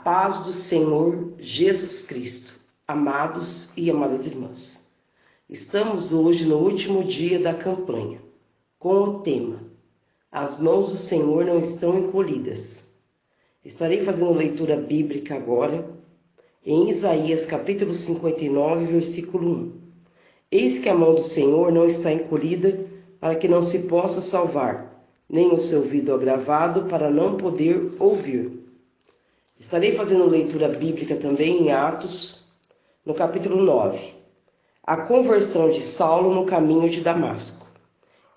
paz do Senhor Jesus Cristo, amados e amadas irmãs. Estamos hoje no último dia da campanha, com o tema As mãos do Senhor não estão encolhidas. Estarei fazendo leitura bíblica agora, em Isaías capítulo 59, versículo 1. Eis que a mão do Senhor não está encolhida, para que não se possa salvar, nem o seu ouvido agravado, para não poder ouvir. Estarei fazendo leitura bíblica também em Atos, no capítulo 9. A conversão de Saulo no caminho de Damasco.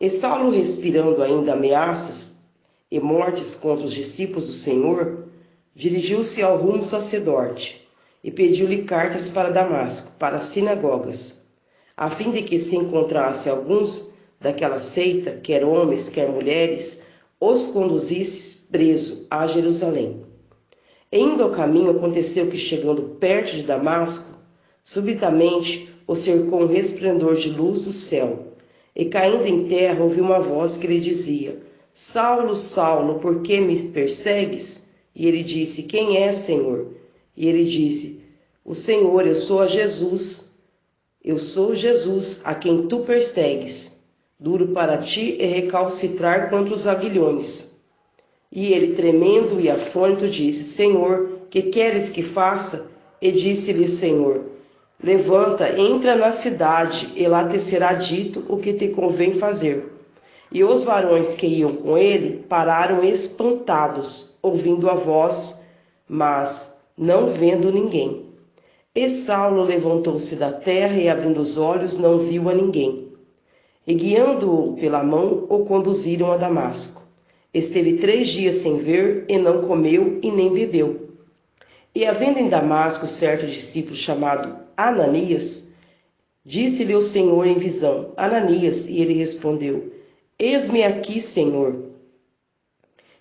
E Saulo, respirando ainda ameaças e mortes contra os discípulos do Senhor, dirigiu-se ao rumo sacerdote e pediu-lhe cartas para Damasco, para as sinagogas, a fim de que se encontrasse alguns daquela seita, quer homens, quer mulheres, os conduzisse preso a Jerusalém. Indo ao caminho, aconteceu que, chegando perto de Damasco, subitamente o cercou um resplendor de luz do céu, e caindo em terra ouviu uma voz que lhe dizia: Saulo, Saulo, por que me persegues? E ele disse: Quem é, Senhor? E ele disse: O Senhor, eu sou Jesus, a quem tu persegues. Duro para ti é recalcitrar contra os aguilhões. E ele, tremendo e afônito, disse: Senhor, que queres que faça? E disse-lhe o Senhor: Levanta, entra na cidade, e lá te será dito o que te convém fazer. E os varões que iam com ele pararam espantados, ouvindo a voz, mas não vendo ninguém. E Saulo levantou-se da terra e, abrindo os olhos, não viu a ninguém. E, guiando-o pela mão, o conduziram a Damasco. Esteve 3 dias sem ver, e não comeu e nem bebeu. E, havendo em Damasco certo discípulo chamado Ananias, disse-lhe o Senhor em visão: Ananias, e ele respondeu: Eis-me aqui, Senhor.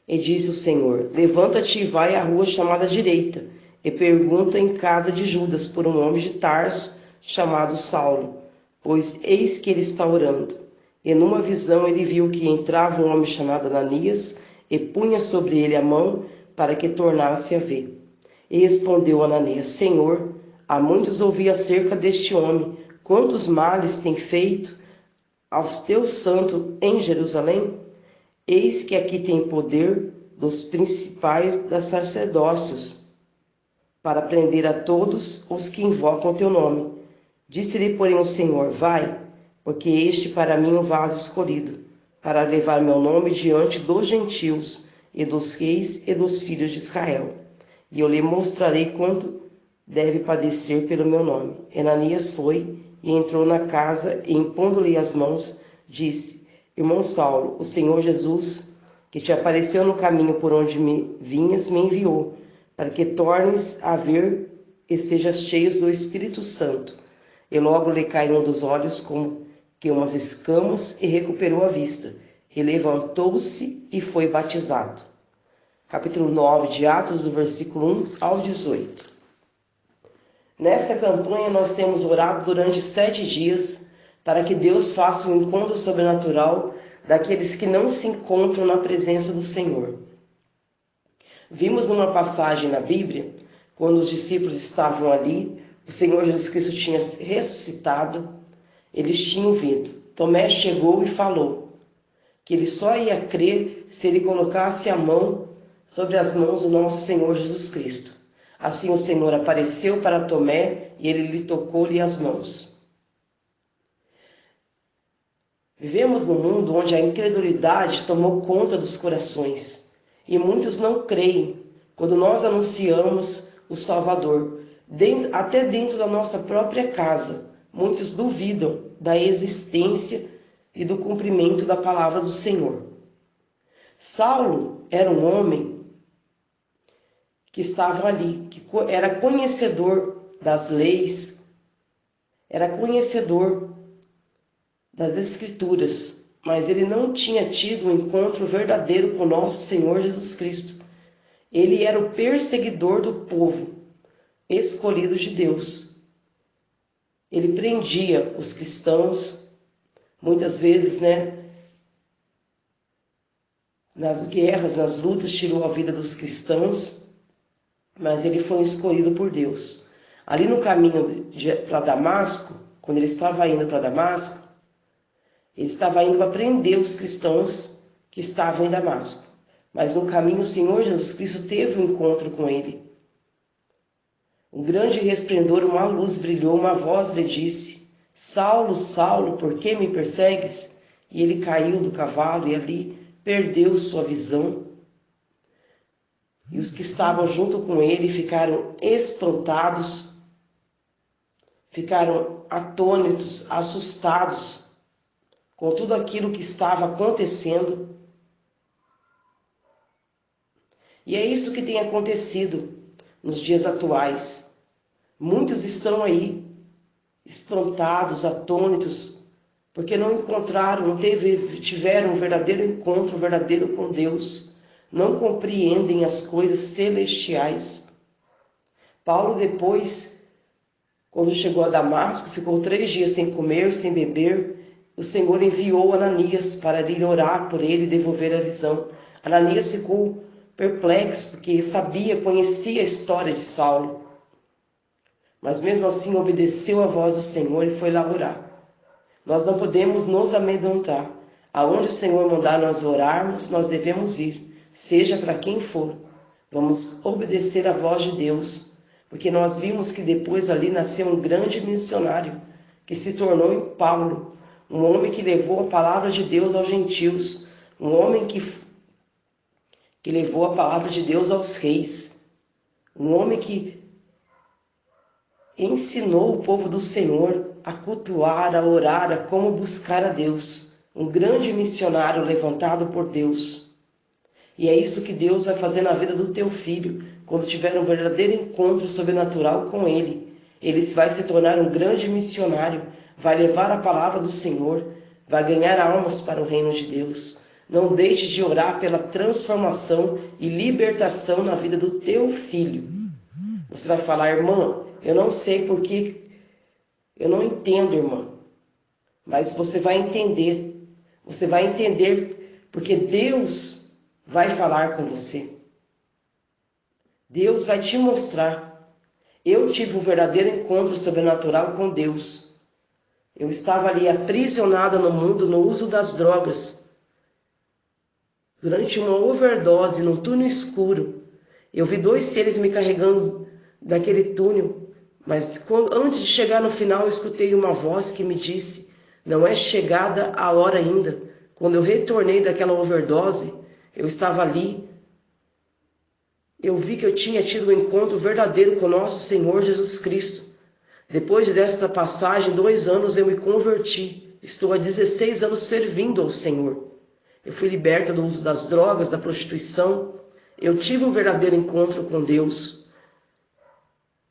E disse o Senhor: Levanta-te e vai à rua chamada Direita, e pergunta em casa de Judas por um homem de Tarso chamado Saulo, pois eis que ele está orando. E numa visão ele viu que entrava um homem chamado Ananias, e punha sobre ele a mão, para que tornasse a ver. E respondeu Ananias: Senhor, há muitos ouvi acerca deste homem, quantos males tem feito aos teus santos em Jerusalém? Eis que aqui tem poder dos principais dos sacerdócios, para prender a todos os que invocam o teu nome. Disse-lhe, porém, o Senhor: Vai, porque este para mim é um vaso escolhido, para levar meu nome diante dos gentios, e dos reis e dos filhos de Israel. E eu lhe mostrarei quanto deve padecer pelo meu nome. Ananias foi e entrou na casa, e impondo-lhe as mãos, disse: Irmão Saulo, o Senhor Jesus, que te apareceu no caminho por onde me vinhas, me enviou, para que tornes a ver e sejas cheios do Espírito Santo. E logo lhe caíram dos olhos como que umas escamas, e recuperou a vista, e levantou-se e foi batizado. Capítulo 9 de Atos, do versículo 1 ao 18. Nessa campanha nós temos orado durante 7 dias para que Deus faça um encontro sobrenatural daqueles que não se encontram na presença do Senhor. Vimos numa passagem na Bíblia, quando os discípulos estavam ali, o Senhor Jesus Cristo tinha ressuscitado, eles tinham vindo. Tomé chegou e falou que ele só ia crer se ele colocasse a mão sobre as mãos do nosso Senhor Jesus Cristo. Assim o Senhor apareceu para Tomé e ele lhe tocou-lhe as mãos. Vivemos num mundo onde a incredulidade tomou conta dos corações e muitos não creem quando nós anunciamos o Salvador. Até dentro da nossa própria casa, muitos duvidam da existência e do cumprimento da palavra do Senhor. Saulo era um homem que estava ali, que era conhecedor das leis, era conhecedor das Escrituras, mas ele não tinha tido um encontro verdadeiro com nosso Senhor Jesus Cristo. Ele era o perseguidor do povo, escolhido de Deus. Ele prendia os cristãos, muitas vezes, nas guerras, nas lutas, tirou a vida dos cristãos. mas ele foi escolhido por Deus. Ali no caminho para Damasco, quando ele estava indo para Damasco, ele estava indo para prender os cristãos que estavam em Damasco. Mas no caminho o Senhor Jesus Cristo teve um encontro com ele. Um grande resplendor, uma luz brilhou, uma voz lhe disse: Saulo, Saulo, por que me persegues? E ele caiu do cavalo e ali perdeu sua visão. E os que estavam junto com ele ficaram espantados, ficaram atônitos, assustados com tudo aquilo que estava acontecendo. E é isso que tem acontecido nos dias atuais. Muitos estão aí, espantados, atônitos, porque não encontraram, tiveram um verdadeiro encontro, verdadeiro com Deus. Não compreendem as coisas celestiais. Paulo depois, quando chegou a Damasco, ficou 3 dias sem comer, sem beber. O Senhor enviou Ananias para ir orar por ele e devolver a visão. Ananias ficou perplexo, porque sabia, conhecia a história de Saulo. Mas mesmo assim obedeceu à voz do Senhor e foi lá orar. Nós não podemos nos amedrontar. Aonde o Senhor mandar nós orarmos, nós devemos ir, seja para quem for. Vamos obedecer à voz de Deus, porque nós vimos que depois ali nasceu um grande missionário, que se tornou em Paulo, um homem que levou a palavra de Deus aos gentios, um homem que levou a palavra de Deus aos reis, um homem que ensinou o povo do Senhor a cultuar, a orar, a como buscar a Deus. Um grande missionário levantado por Deus. E é isso que Deus vai fazer na vida do teu filho, quando tiver um verdadeiro encontro sobrenatural com Ele. Ele vai se tornar um grande missionário, vai levar a palavra do Senhor, vai ganhar almas para o reino de Deus. Não deixe de orar pela transformação e libertação na vida do teu filho. Você vai falar: irmã, eu não sei porque, eu não entendo, irmã. Mas você vai entender. Você vai entender porque Deus vai falar com você. Deus vai te mostrar. Eu tive um verdadeiro encontro sobrenatural com Deus. Eu estava ali aprisionada no mundo, no uso das drogas. Durante uma overdose, num túnel escuro, eu vi 2 seres me carregando daquele túnel. Mas antes de chegar no final, eu escutei uma voz que me disse: não é chegada a hora ainda. Quando eu retornei daquela overdose, eu estava ali. Eu vi que eu tinha tido um encontro verdadeiro com nosso Senhor Jesus Cristo. Depois desta passagem, 2 anos eu me converti. Estou há 16 anos servindo ao Senhor. Eu fui liberta do uso das drogas, da prostituição. Eu tive um verdadeiro encontro com Deus.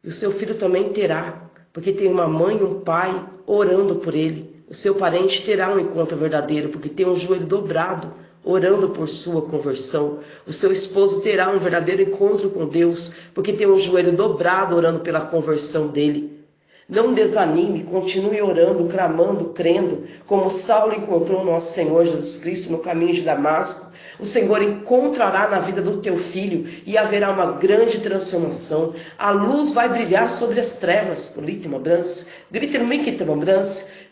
E o seu filho também terá, porque tem uma mãe e um pai orando por ele. O seu parente terá um encontro verdadeiro, porque tem um joelho dobrado, orando por sua conversão. O seu esposo terá um verdadeiro encontro com Deus, porque tem um joelho dobrado, orando pela conversão dele. Não desanime, continue orando, clamando, crendo, como Saulo encontrou nosso Senhor Jesus Cristo no caminho de Damasco. O Senhor encontrará na vida do teu filho e haverá uma grande transformação. A luz vai brilhar sobre as trevas.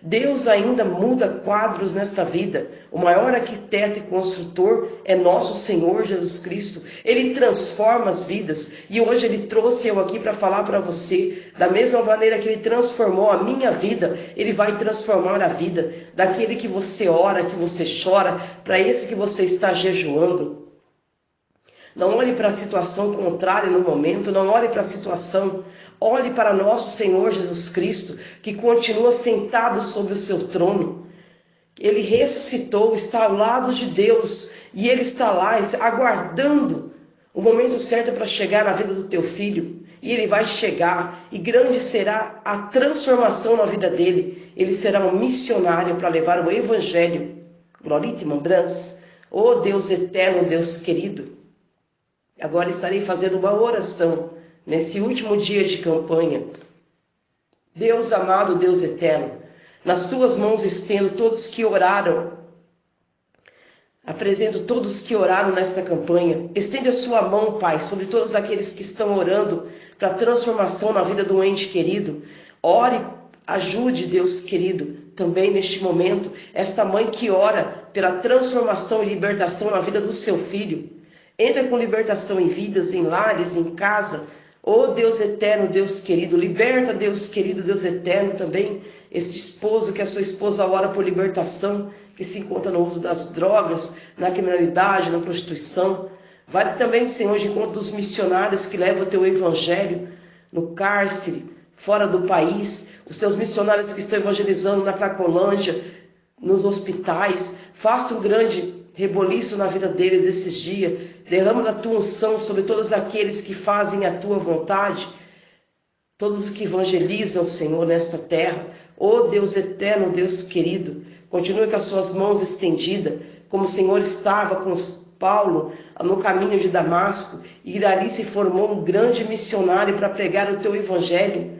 Deus ainda muda quadros nessa vida. O maior arquiteto e construtor é nosso Senhor Jesus Cristo. Ele transforma as vidas. E hoje Ele trouxe eu aqui para falar para você. Da mesma maneira que Ele transformou a minha vida, Ele vai transformar a vida daquele que você ora, que você chora, para esse que você está jejuando. Não olhe para a situação contrária no momento, não olhe para a situação. Olhe para nosso Senhor Jesus Cristo, que continua sentado sobre o seu trono. Ele ressuscitou, está ao lado de Deus, e Ele está lá aguardando o momento certo para chegar na vida do teu filho. E Ele vai chegar, e grande será a transformação na vida dele. Ele será um missionário para levar o Evangelho. Glorite, Mambrans. Oh Deus eterno, Deus querido. Agora estarei fazendo uma oração nesse último dia de campanha. Deus amado, Deus eterno, nas tuas mãos estendo todos que oraram Apresento todos que oraram nesta campanha. Estende a sua mão, Pai, sobre todos aqueles que estão orando para transformação na vida do ente querido. Ore, ajude, Deus querido, também neste momento, esta mãe que ora pela transformação e libertação na vida do seu filho. Entra com libertação em vidas, em lares, em casa. Oh Deus eterno, Deus querido, liberta, Deus querido, Deus eterno também, esse esposo, que a sua esposa ora por libertação, que se encontra no uso das drogas, na criminalidade, na prostituição. Vale também, Senhor, de encontro dos missionários que levam o teu evangelho no cárcere, fora do país, os teus missionários que estão evangelizando na Cracolândia, nos hospitais. Faça um grande reboliço na vida deles esses dias. Derrama da tua unção sobre todos aqueles que fazem a tua vontade, todos os que evangelizam, Senhor, nesta terra. Oh Deus eterno, Deus querido, continue com as suas mãos estendidas, como o Senhor estava com Paulo no caminho de Damasco, e dali se formou um grande missionário para pregar o teu evangelho.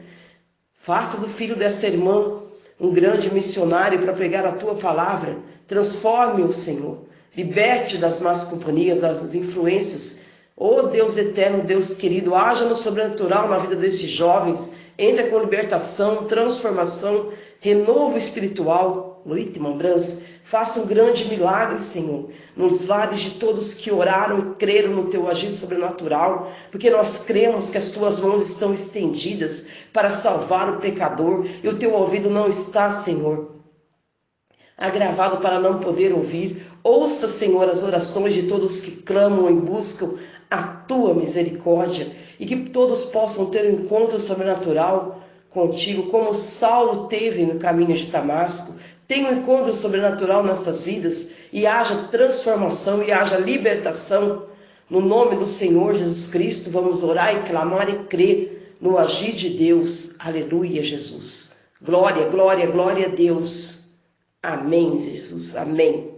Faça do filho dessa irmã um grande missionário para pregar a tua palavra. Transforme-o, Senhor. Liberte das más companhias, das influências. Oh Deus eterno, Deus querido, haja no sobrenatural na vida desses jovens. Entra com libertação, transformação, renovo espiritual. Faça um grande milagre, Senhor, nos lares de todos que oraram e creram no teu agir sobrenatural, porque nós cremos que as tuas mãos estão estendidas para salvar o pecador, e o teu ouvido não está, Senhor, agravado para não poder ouvir. Ouça, Senhor, as orações de todos que clamam e buscam a tua misericórdia, e que todos possam ter um encontro sobrenatural contigo, como Saulo teve no caminho de Damasco. Tenha um encontro sobrenatural nessas vidas, e haja transformação e haja libertação. No nome do Senhor Jesus Cristo, vamos orar e clamar e crer no agir de Deus. Aleluia, Jesus. Glória, glória, glória a Deus. Amém, Jesus. Amém.